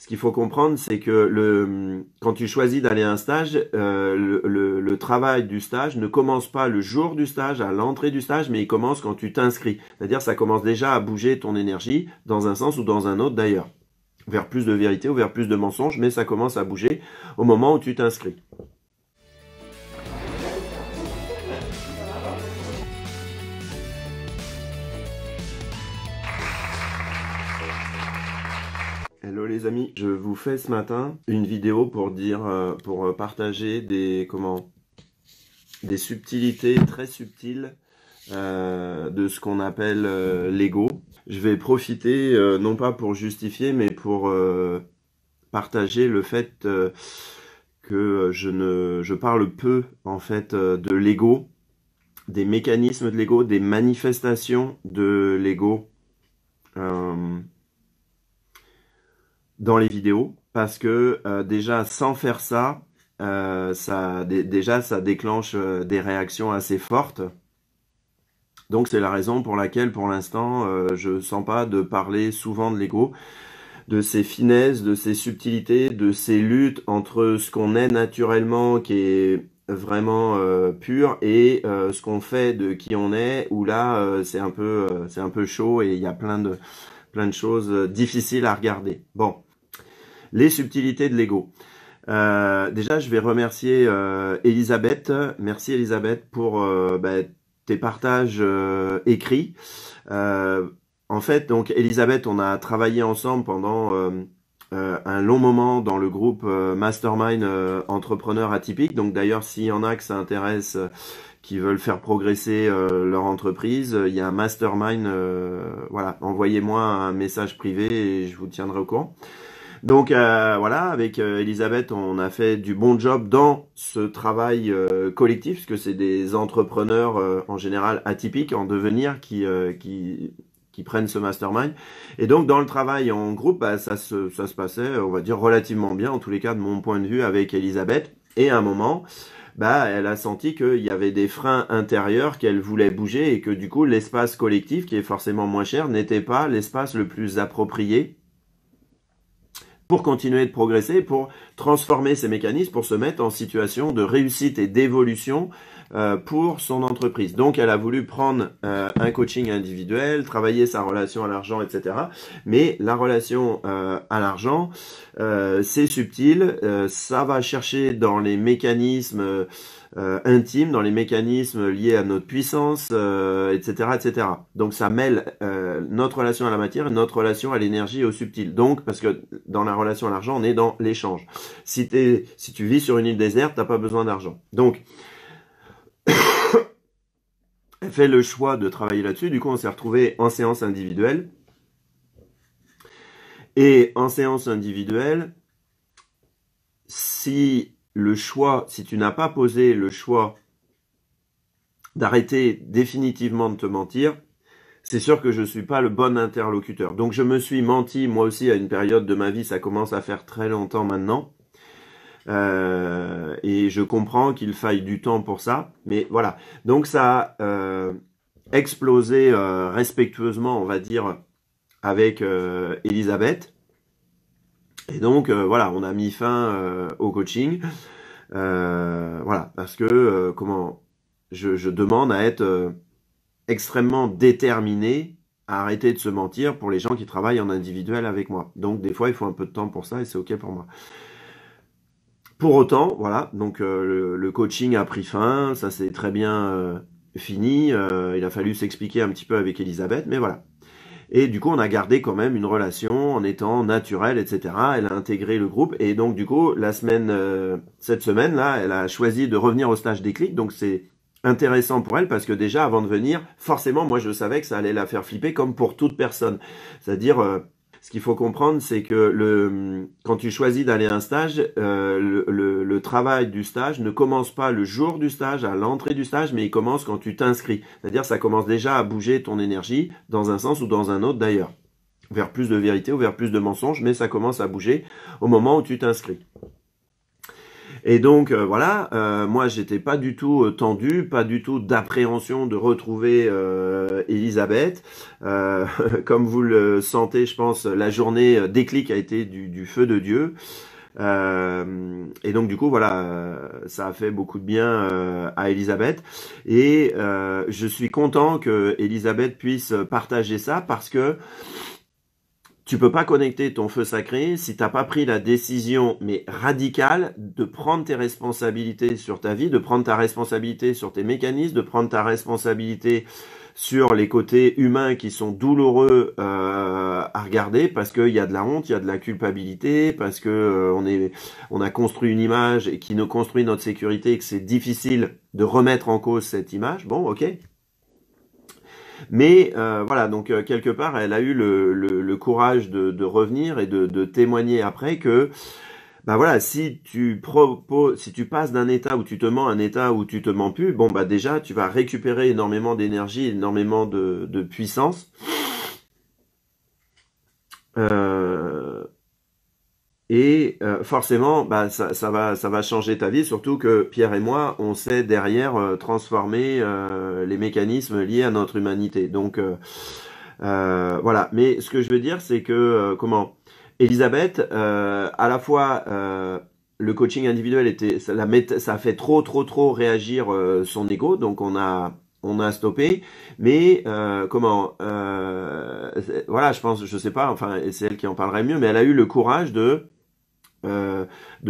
ce qu'il faut comprendre, c'est que quand tu choisis d'aller à un stage, le travail du stage ne commence pas le jour du stage, à l'entrée du stage, mais il commence quand tu t'inscris. C'est-à-dire ça commence déjà à bouger ton énergie dans un sens ou dans un autre d'ailleurs. Vers plus de vérité ou vers plus de mensonges, mais ça commence à bouger au moment où tu t'inscris. Hello les amis, je vous fais ce matin une vidéo pour pour partager des subtilités très subtiles de ce qu'on appelle l'ego. Je vais profiter non pas pour justifier, mais pour partager le fait que je parle peu en fait de l'ego, des mécanismes de l'ego, des manifestations de l'ego. Dans les vidéos, parce que déjà sans faire ça, déjà ça déclenche des réactions assez fortes. Donc c'est la raison pour laquelle pour l'instant je ne sens pas de parler souvent de l'ego, de ses finesses, de ses subtilités, de ses luttes entre ce qu'on est naturellement qui est vraiment pur et ce qu'on fait de qui on est, où là c'est un peu chaud et il y a plein de choses difficiles à regarder. Bon. Les subtilités de l'ego. Déjà, je vais remercier Elisabeth. Merci Elisabeth pour tes partages écrits. En fait, donc Elisabeth, on a travaillé ensemble pendant un long moment dans le groupe Mastermind Entrepreneurs Atypiques. Donc d'ailleurs, s'il y en a que ça intéresse, qui veulent faire progresser leur entreprise, il y a un Mastermind. Voilà, envoyez-moi un message privé et je vous tiendrai au courant. Donc voilà, avec Elisabeth, on a fait du bon job dans ce travail collectif, parce que c'est des entrepreneurs en général atypiques, en devenir, qui prennent ce mastermind. Et donc dans le travail en groupe, ça se passait, on va dire, relativement bien, en tous les cas de mon point de vue, avec Elisabeth. Et à un moment, elle a senti qu'il y avait des freins intérieurs qu'elle voulait bouger et que du coup l'espace collectif, qui est forcément moins cher, n'était pas l'espace le plus approprié pour continuer de progresser, pour transformer ces mécanismes, pour se mettre en situation de réussite et d'évolution pour son entreprise. Donc, elle a voulu prendre un coaching individuel, travailler sa relation à l'argent, etc. Mais la relation à l'argent, c'est subtil, ça va chercher dans les mécanismes intimes, dans les mécanismes liés à notre puissance, etc., etc. Donc ça mêle notre relation à la matière et notre relation à l'énergie et au subtil. Donc, parce que dans la relation à l'argent, on est dans l'échange. Si tu vis sur une île déserte, t'as pas besoin d'argent. Donc, elle fait le choix de travailler là-dessus. Du coup, on s'est retrouvé en séance individuelle. Et en séance individuelle, si tu n'as pas posé le choix d'arrêter définitivement de te mentir, c'est sûr que je ne suis pas le bon interlocuteur. Donc je me suis menti moi aussi à une période de ma vie, ça commence à faire très longtemps maintenant. Et je comprends qu'il faille du temps pour ça. Mais voilà, donc ça a explosé respectueusement, on va dire, avec Elisabeth. Et donc voilà, on a mis fin au coaching. Voilà, parce que je demande à être extrêmement déterminé à arrêter de se mentir pour les gens qui travaillent en individuel avec moi. Donc des fois, il faut un peu de temps pour ça et c'est OK pour moi. Pour autant, voilà, donc le coaching a pris fin, ça c'est très bien fini. Il a fallu s'expliquer un petit peu avec Elisabeth, mais voilà. Et du coup, on a gardé quand même une relation en étant naturel, etc. Elle a intégré le groupe. Et donc, du coup, cette semaine-là, elle a choisi de revenir au stage déclic. Donc, c'est intéressant pour elle parce que déjà, avant de venir, forcément, moi, je savais que ça allait la faire flipper comme pour toute personne. C'est-à-dire, ce qu'il faut comprendre, c'est que quand tu choisis d'aller à un stage, le travail du stage ne commence pas le jour du stage, à l'entrée du stage, mais il commence quand tu t'inscris. C'est-à-dire ça commence déjà à bouger ton énergie dans un sens ou dans un autre d'ailleurs. Vers plus de vérité ou vers plus de mensonges, mais ça commence à bouger au moment où tu t'inscris. Et donc voilà, moi j'étais pas du tout tendu, pas du tout d'appréhension de retrouver Elisabeth. Euh, Comme vous le sentez, je pense, la journée déclic a été du feu de Dieu. Et donc du coup voilà, ça a fait beaucoup de bien à Elisabeth. Et je suis content que Elisabeth puisse partager ça parce que tu peux pas connecter ton feu sacré si t'as pas pris la décision, mais radicale, de prendre tes responsabilités sur ta vie, de prendre ta responsabilité sur tes mécanismes, de prendre ta responsabilité sur les côtés humains qui sont douloureux à regarder parce qu'il y a de la honte, il y a de la culpabilité, parce que on a construit une image et qui nous construit notre sécurité et que c'est difficile de remettre en cause cette image. Bon, ok. Mais voilà, donc quelque part, elle a eu le courage de revenir et de témoigner après que, bah voilà, si tu passes d'un état où tu te mens à un état où tu te mens plus, bon bah déjà, tu vas récupérer énormément d'énergie, énormément de puissance. Euh, Et forcément, bah, ça va changer ta vie, surtout que Pierre et moi, on sait derrière transformer les mécanismes liés à notre humanité. Donc voilà. Mais ce que je veux dire, c'est que comment Elisabeth, à la fois le coaching individuel était, ça a fait trop réagir son ego, donc on a stoppé. Mais comment voilà, je pense, je sais pas, enfin, c'est elle qui en parlerait mieux, mais elle a eu le courage de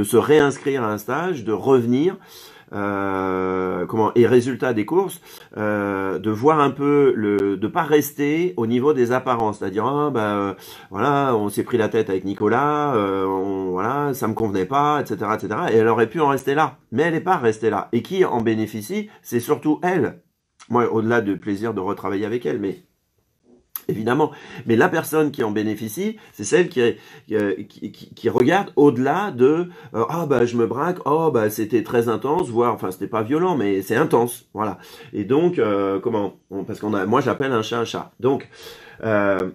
se réinscrire à un stage, de revenir, et résultat des courses, de voir un peu de pas rester au niveau des apparences, c'est-à-dire ah, bah voilà, on s'est pris la tête avec Nicolas, voilà, ça me convenait pas, etc., etc. Et elle aurait pu en rester là, mais elle n'est pas restée là. Et qui en bénéficie, c'est surtout elle. Moi, au-delà du plaisir de retravailler avec elle, mais évidemment, mais la personne qui en bénéficie, c'est celle qui regarde au-delà de ah bah je me braque, oh bah c'était très intense, voire enfin c'était pas violent, mais c'est intense, voilà. Et donc parce qu'on a, moi j'appelle un chat un chat. Euh,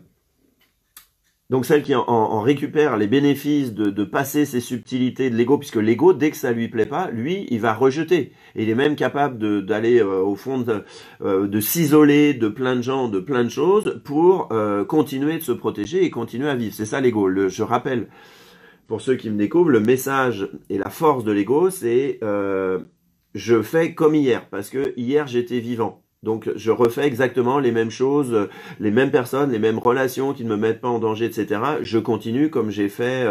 donc celle qui en récupère les bénéfices de passer ces subtilités de l'ego, puisque l'ego, dès que ça lui plaît pas, lui, il va rejeter. Et il est même capable d'aller au fond de s'isoler de plein de gens, de plein de choses, pour continuer de se protéger et continuer à vivre. C'est ça l'ego. Je rappelle, pour ceux qui me découvrent, le message et la force de l'ego, c'est je fais comme hier, parce que hier j'étais vivant. Donc je refais exactement les mêmes choses, les mêmes personnes, les mêmes relations qui ne me mettent pas en danger, etc. Je continue comme j'ai fait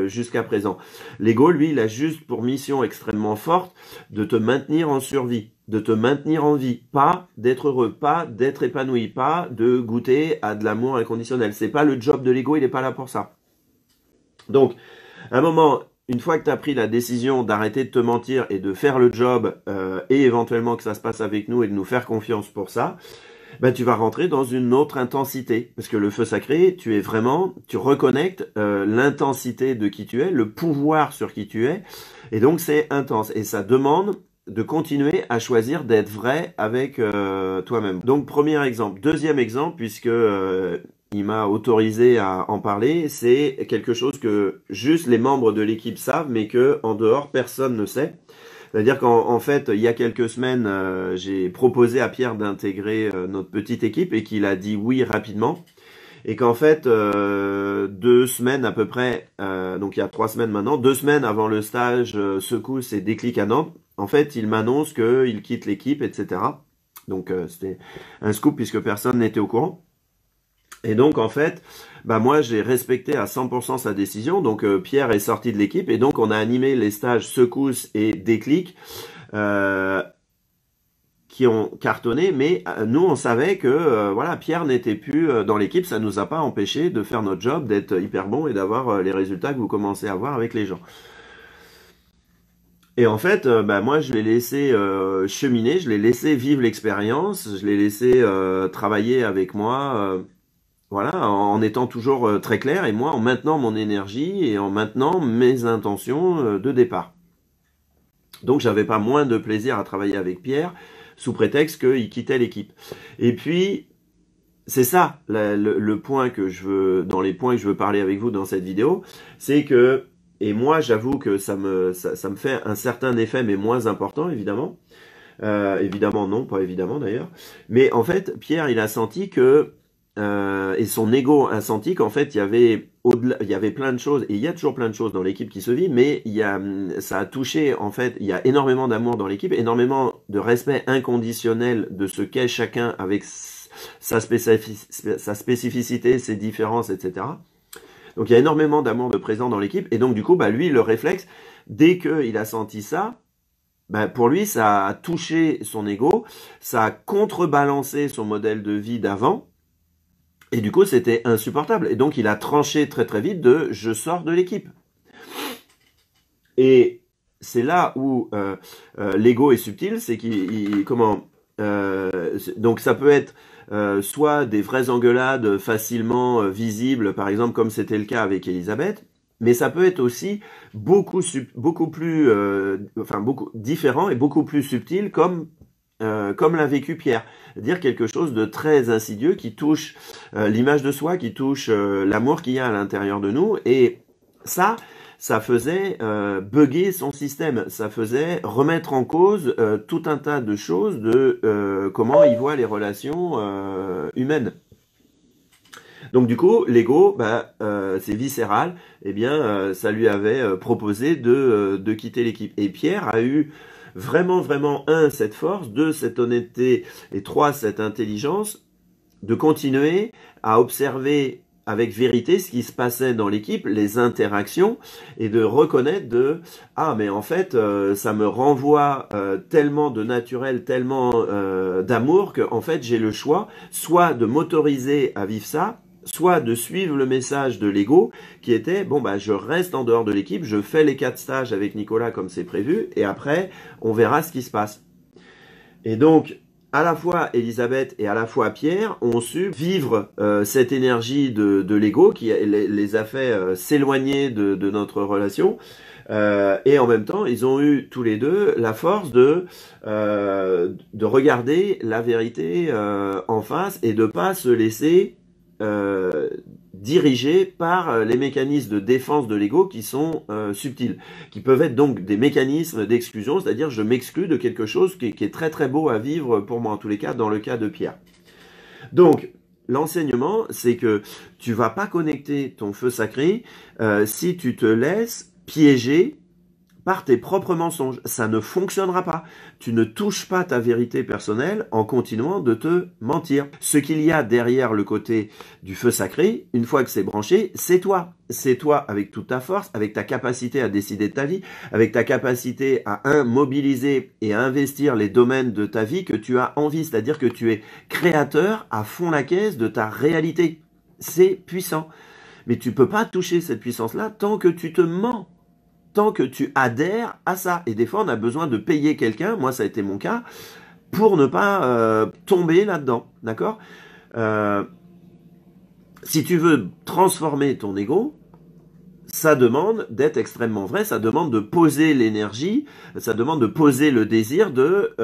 jusqu'à présent. L'ego, lui, il a juste pour mission extrêmement forte de te maintenir en survie, de te maintenir en vie, pas d'être heureux, pas d'être épanoui, pas de goûter à de l'amour inconditionnel. C'est pas le job de l'ego, il n'est pas là pour ça. Donc, à un moment, une fois que tu as pris la décision d'arrêter de te mentir et de faire le job, et éventuellement que ça se passe avec nous et de nous faire confiance pour ça, ben tu vas rentrer dans une autre intensité. Parce que le feu sacré, tu reconnectes l'intensité de qui tu es, le pouvoir sur qui tu es, et donc c'est intense. Et ça demande de continuer à choisir d'être vrai avec toi-même. Donc premier exemple. Deuxième exemple, puisque il m'a autorisé à en parler, c'est quelque chose que juste les membres de l'équipe savent, mais que en dehors, personne ne sait. C'est-à-dire qu'en fait, il y a quelques semaines, j'ai proposé à Pierre d'intégrer notre petite équipe et qu'il a dit oui rapidement. Et qu'en fait, 2 semaines à peu près, donc il y a 3 semaines maintenant, 2 semaines avant le stage secousse et déclic à Nantes, en fait, il m'annonce qu'il quitte l'équipe, etc. Donc c'était un scoop puisque personne n'était au courant. Et donc en fait, bah moi j'ai respecté à 100% sa décision. Donc Pierre est sorti de l'équipe et donc on a animé les stages secousse et déclic euh, qui ont cartonné. Mais nous on savait que voilà, Pierre n'était plus dans l'équipe. Ça nous a pas empêché de faire notre job, d'être hyper bon et d'avoir les résultats que vous commencez à voir avec les gens. Et en fait, bah moi je l'ai laissé cheminer, je l'ai laissé vivre l'expérience, je l'ai laissé travailler avec moi. Voilà, en étant toujours très clair et moi en maintenant mon énergie et en maintenant mes intentions de départ. Donc j'avais pas moins de plaisir à travailler avec Pierre sous prétexte qu'il quittait l'équipe. Et puis c'est ça le point que je veux, dans les points que je veux parler avec vous dans cette vidéo, c'est que Et moi, j'avoue que ça me fait un certain effet, mais moins important, évidemment. Évidemment, non, pas évidemment d'ailleurs. Mais en fait, Pierre, il a senti que, et son ego a senti qu'en fait, il y avait plein de choses, et il y a toujours plein de choses dans l'équipe qui se vit, mais ça a touché, en fait, il y a énormément d'amour dans l'équipe, énormément de respect inconditionnel de ce qu'est chacun avec sa spécificité, ses différences, etc. Donc il y a énormément d'amour de présent dans l'équipe, et donc du coup, bah, lui, le réflexe, dès qu'il a senti ça, bah, pour lui, ça a touché son ego, ça a contrebalancé son modèle de vie d'avant, et du coup, c'était insupportable. Et donc, il a tranché très très vite de je sors de l'équipe. Et c'est là où l'ego est subtil, c'est comment donc ça peut être soit des vraies engueulades facilement visibles, par exemple comme c'était le cas avec Elisabeth, mais ça peut être aussi beaucoup plus, enfin beaucoup différent et beaucoup plus subtil comme l'a vécu Pierre, dire quelque chose de très insidieux qui touche l'image de soi, qui touche l'amour qu'il y a à l'intérieur de nous, et ça, ça faisait bugger son système, ça faisait remettre en cause tout un tas de choses de comment il voit les relations humaines. Donc du coup, l'ego, bah, c'est viscéral, eh bien, ça lui avait proposé de quitter l'équipe. Et Pierre a eu vraiment, vraiment, un, cette force, deux, cette honnêteté, et trois, cette intelligence, de continuer à observer avec vérité ce qui se passait dans l'équipe, les interactions, et de reconnaître ah mais en fait ça me renvoie tellement de naturel, tellement d'amour que en fait j'ai le choix soit de m'autoriser à vivre ça, soit de suivre le message de l'ego qui était bon bah je reste en dehors de l'équipe, je fais les 4 stages avec Nicolas comme c'est prévu et après on verra ce qui se passe. Et donc à la fois Elisabeth et à la fois Pierre ont su vivre cette énergie de l'ego qui les a fait s'éloigner de notre relation. Et en même temps, ils ont eu tous les deux la force de regarder la vérité en face et de pas se laisser dirigés par les mécanismes de défense de l'ego qui sont subtils, qui peuvent être donc des mécanismes d'exclusion, c'est-à-dire je m'exclus de quelque chose qui est très très beau à vivre pour moi, en tous les cas, dans le cas de Pierre. Donc, l'enseignement, c'est que tu vas pas connecter ton feu sacré si tu te laisses piéger par tes propres mensonges. Ça ne fonctionnera pas. Tu ne touches pas ta vérité personnelle en continuant de te mentir. Ce qu'il y a derrière le côté du feu sacré, une fois que c'est branché, c'est toi. C'est toi avec toute ta force, avec ta capacité à décider de ta vie, avec ta capacité à mobiliser et à investir les domaines de ta vie que tu as envie. C'est-à-dire que tu es créateur à fond la caisse de ta réalité. C'est puissant. Mais tu peux pas toucher cette puissance-là tant que tu te mens, tant que tu adhères à ça. Et des fois, on a besoin de payer quelqu'un, moi ça a été mon cas, pour ne pas tomber là-dedans. D'accord Si tu veux transformer ton ego, ça demande d'être extrêmement vrai, ça demande de poser l'énergie, ça demande de poser le désir de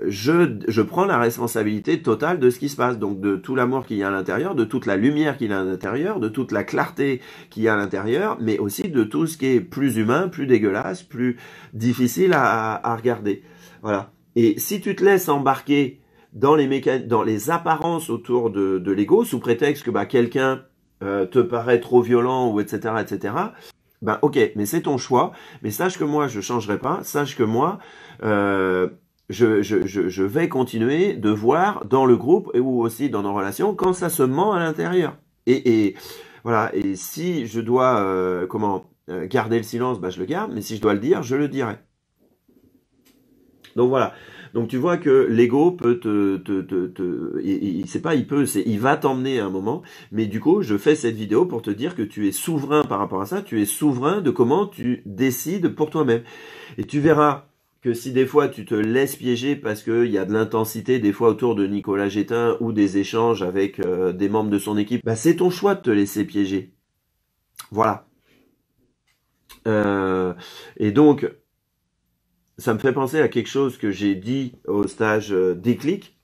je prends la responsabilité totale de ce qui se passe, donc de tout l'amour qu'il y a à l'intérieur, de toute la lumière qu'il y a à l'intérieur, de toute la clarté qu'il y a à l'intérieur, mais aussi de tout ce qui est plus humain, plus dégueulasse, plus difficile à regarder. Voilà. Et si tu te laisses embarquer dans les apparences autour de l'ego, sous prétexte que bah, quelqu'un te paraît trop violent ou etc. etc. Ben ok, mais c'est ton choix. Mais sache que moi je changerai pas. Sache que moi je vais continuer de voir dans le groupe ou aussi dans nos relations quand ça se ment à l'intérieur. Et voilà. Et si je dois garder le silence, bah je le garde. Mais si je dois le dire, je le dirai. Donc voilà. Donc tu vois que l'ego peut c'est pas il peut, c'est il va t'emmener à un moment. Mais du coup, je fais cette vidéo pour te dire que tu es souverain par rapport à ça. Tu es souverain de comment tu décides pour toi-même. Et tu verras que si des fois tu te laisses piéger parce qu'il y a de l'intensité des fois autour de Nicolas Gétin ou des échanges avec des membres de son équipe, bah c'est ton choix de te laisser piéger. Voilà. Et donc ça me fait penser à quelque chose que j'ai dit au stage déclic,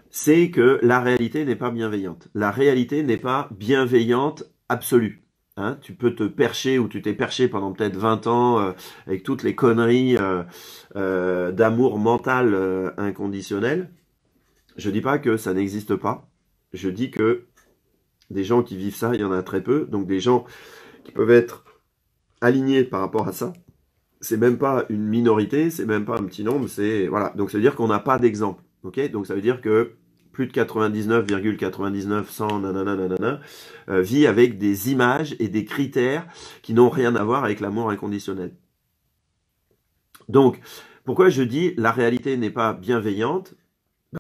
c'est que la réalité n'est pas bienveillante. La réalité n'est pas bienveillante absolue. Hein, tu peux te percher ou tu t'es perché pendant peut-être 20 ans avec toutes les conneries d'amour mental inconditionnel. Je dis pas que ça n'existe pas. Je dis que des gens qui vivent ça, il y en a très peu. Donc des gens qui peuvent être alignés par rapport à ça. C'est même pas une minorité, c'est même pas un petit nombre, c'est voilà. Donc ça veut dire qu'on n'a pas d'exemple. Ok, donc ça veut dire que plus de 99,99 100 nanana nanana vit avec des images et des critères qui n'ont rien à voir avec l'amour inconditionnel. Donc pourquoi je dis la réalité n'est pas bienveillante?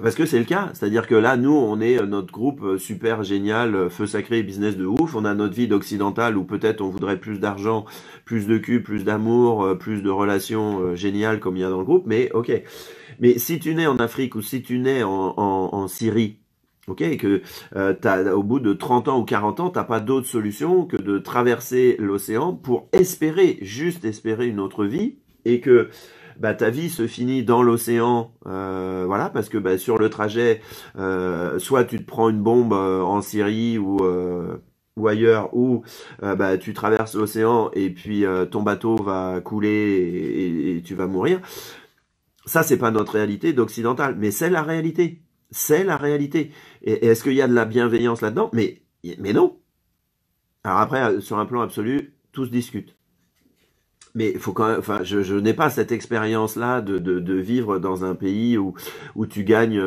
Parce que c'est le cas. C'est-à-dire que là, nous, on est notre groupe super génial, feu sacré, business de ouf. On a notre vie d'occidental où peut-être on voudrait plus d'argent, plus de cul, plus d'amour, plus de relations géniales comme il y a dans le groupe. Mais ok. Mais si tu nais en Afrique ou si tu nais en Syrie, ok, et que au bout de 30 ans ou 40 ans, t'as pas d'autre solution que de traverser l'océan pour espérer, juste espérer une autre vie, et que bah, ta vie se finit dans l'océan, voilà, parce que bah, sur le trajet, soit tu te prends une bombe en Syrie ou ailleurs, ou bah, tu traverses l'océan et puis ton bateau va couler et tu vas mourir. Ça, c'est pas notre réalité d'occidental, mais c'est la réalité. C'est la réalité. Et est-ce qu'il y a de la bienveillance là-dedans? Mais non. Alors après, sur un plan absolu, tout se discute. Mais il faut quand même, enfin, je n'ai pas cette expérience-là de vivre dans un pays où tu gagnes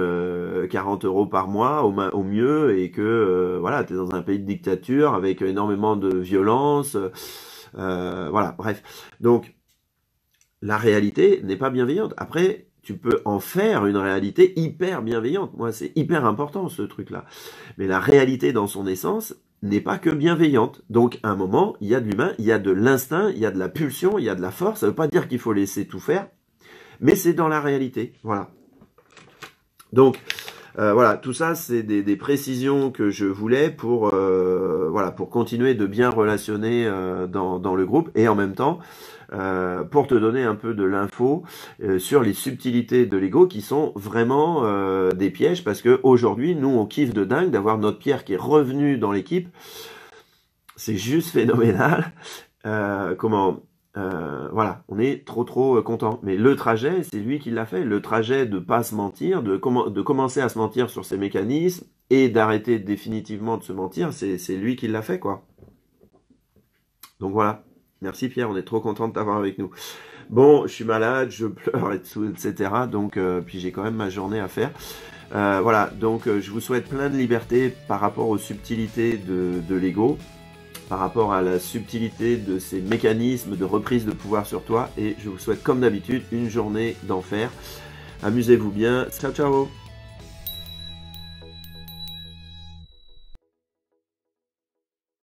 40 euros par mois au mieux et que voilà, tu es dans un pays de dictature avec énormément de violence. Voilà, bref. Donc, la réalité n'est pas bienveillante. Après, tu peux en faire une réalité hyper bienveillante. Moi, c'est hyper important ce truc-là. Mais la réalité dans son essence n'est pas que bienveillante. Donc, à un moment, il y a de l'humain, il y a de l'instinct, il y a de la pulsion, il y a de la force. Ça ne veut pas dire qu'il faut laisser tout faire, mais c'est dans la réalité. Voilà. Donc, voilà, tout ça, c'est des précisions que je voulais pour, voilà, pour continuer de bien relationner dans le groupe et en même temps, pour te donner un peu de l'info sur les subtilités de l'ego qui sont vraiment des pièges parce que aujourd'hui, nous, on kiffe de dingue d'avoir notre Pierre qui est revenu dans l'équipe. C'est juste phénoménal. Voilà, on est trop content. Mais le trajet, c'est lui qui l'a fait. Le trajet de pas se mentir, de commencer à se mentir sur ses mécanismes et d'arrêter définitivement de se mentir, c'est lui qui l'a fait, quoi. Donc voilà. Merci Pierre, on est trop content de t'avoir avec nous. Bon, je suis malade, je pleure et tout, etc. Donc, puis j'ai quand même ma journée à faire. Voilà, donc je vous souhaite plein de liberté par rapport aux subtilités de l'ego, par rapport à la subtilité de ces mécanismes de reprise de pouvoir sur toi. Et je vous souhaite comme d'habitude une journée d'enfer. Amusez-vous bien. Ciao, ciao!